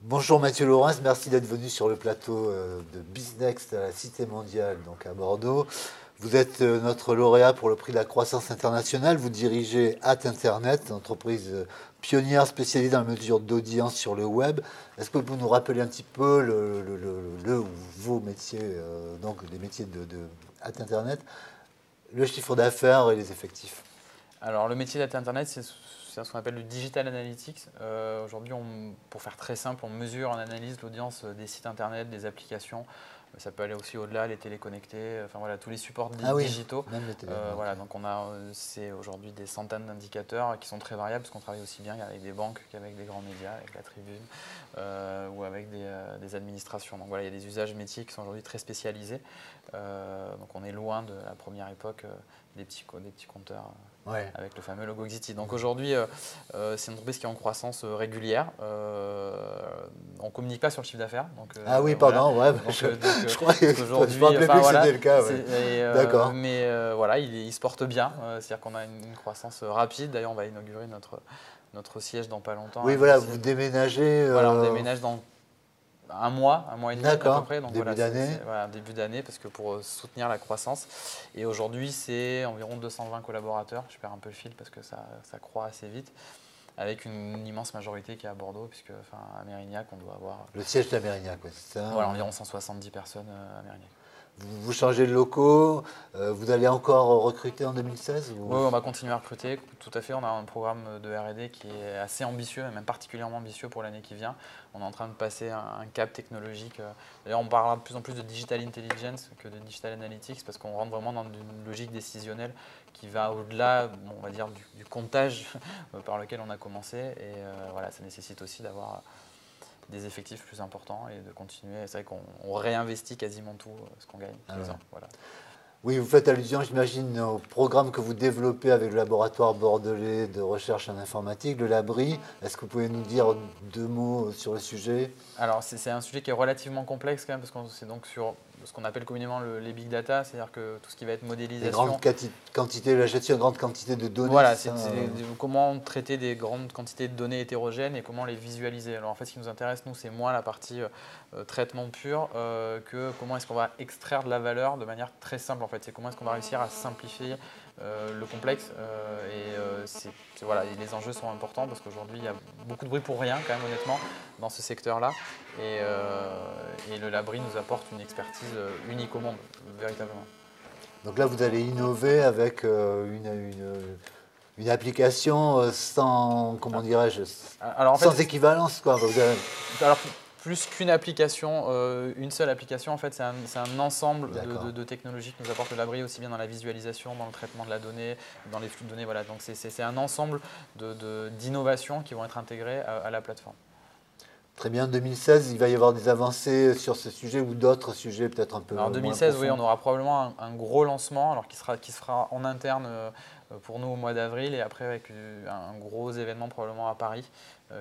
Bonjour Mathieu Laurens, merci d'être venu sur le plateau de BizNext à la Cité Mondiale, donc à Bordeaux. Vous êtes notre lauréat pour le prix de la croissance internationale. Vous dirigez Internet, une entreprise pionnière spécialisée dans la mesure d'audience sur le web. Est-ce que vous pouvez nous rappeler un petit peu ou vos métiers, donc les métiers de Internet, le chiffre d'affaires et les effectifs? Alors, le métier d'Internet, c'est ce qu'on appelle le digital analytics. Aujourd'hui, pour faire très simple, on mesure, on analyse l'audience des sites internet, des applications. Ça peut aller aussi au-delà, les téléconnectés, enfin voilà, tous les supports digitaux. Même les télé. Voilà, donc on a c'est aujourd'hui des centaines d'indicateurs qui sont très variables parce qu'on travaille aussi bien avec des banques qu'avec des grands médias, avec la Tribune ou avec des administrations. Donc voilà, il y a des usages métiers qui sont aujourd'hui très spécialisés. Donc on est loin de la première époque des petits compteurs. Avec le fameux logo Xity. Donc aujourd'hui, c'est une entreprise qui est en croissance régulière. On ne communique pas sur le chiffre d'affaires. Oui, pardon. Voilà. Je crois que je me rappelais plus que c'était le cas. D'accord. Mais voilà, il se porte bien. C'est-à-dire qu'on a une croissance rapide. D'ailleurs, on va inaugurer notre siège dans pas longtemps. Oui, voilà, vous déménagez. Voilà, on déménage dans un mois et demi à peu près. Donc début d'année. Début d'année, parce que pour soutenir la croissance. Et aujourd'hui, c'est environ 220 collaborateurs. Je perds un peu le fil parce que ça croît assez vite. Avec une immense majorité qui est à Bordeaux, puisque à Mérignac, on doit avoir. Le siège de la Mérignac, c'est ça. Voilà, environ 170 personnes à Mérignac. Vous changez de locaux, vous allez encore recruter en 2016 Oui, on va continuer à recruter, tout à fait. On a un programme de R&D qui est assez ambitieux, même particulièrement ambitieux pour l'année qui vient. On est en train de passer un cap technologique. D'ailleurs, on parlera de plus en plus de digital intelligence que de digital analytics parce qu'on rentre vraiment dans une logique décisionnelle qui va au-delà, on va dire, du comptage par lequel on a commencé. Et voilà, ça nécessite aussi d'avoir des effectifs plus importants et de continuer. C'est vrai qu'on réinvestit quasiment tout ce qu'on gagne tous les ans. Voilà. Oui, vous faites allusion, j'imagine, au programme que vous développez avec le laboratoire bordelais de recherche en informatique, le Labri. Est-ce que vous pouvez nous dire deux mots sur le sujet? Alors, c'est un sujet qui est relativement complexe quand même, parce que c'est donc sur ce qu'on appelle communément les big data, c'est-à-dire que tout ce qui va être modélisation. Les grandes quantités, la gestion de grandes quantités de données. Voilà, c'est comment traiter des grandes quantités de données hétérogènes et comment les visualiser. Alors en fait, ce qui nous intéresse, nous, c'est moins la partie traitement pur que comment est-ce qu'on va extraire de la valeur de manière très simple. En fait, c'est comment est-ce qu'on va réussir à simplifier le complexe. Voilà, et les enjeux sont importants parce qu'aujourd'hui, il y a beaucoup de bruit pour rien, quand même, honnêtement, dans ce secteur-là. Et le Labri nous apporte une expertise unique au monde, véritablement. Donc là, vous allez innover avec une application sans, comment dirais-je, sans équivalence, quoi. Alors, plus qu'une application, une seule application, en fait, c'est un ensemble de technologies que nous apporte le Labri, aussi bien dans la visualisation, dans le traitement de la donnée, dans les flux de données. Voilà. Donc, c'est un ensemble d'innovations qui vont être intégrées à la plateforme. Très bien, 2016, il va y avoir des avancées sur ce sujet ou d'autres sujets peut-être un peu moins. En 2016, oui, on aura probablement un gros lancement alors qui se fera en interne pour nous au mois d'avril et après avec un gros événement probablement à Paris.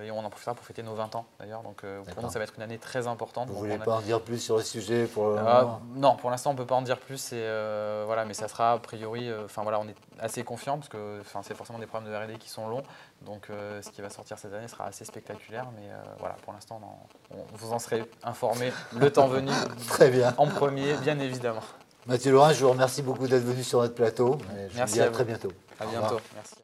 Et on en profitera pour fêter nos 20 ans d'ailleurs. Donc pour nous, ça va être une année très importante. Vous ne voulez pas en dire plus sur le sujet pour le moment? Non, pour l'instant, on ne peut pas en dire plus. Voilà, mais ça sera a priori, voilà, on est assez confiant parce que c'est forcément des programmes de R&D qui sont longs. Donc ce qui va sortir cette année sera assez spectaculaire. Mais voilà, pour l'instant, vous en serez informé le temps venu. Très bien. En premier, bien évidemment. Mathieu Laurens, je vous remercie beaucoup d'être venu sur notre plateau. Je vous dis à très bientôt. À bientôt. Merci.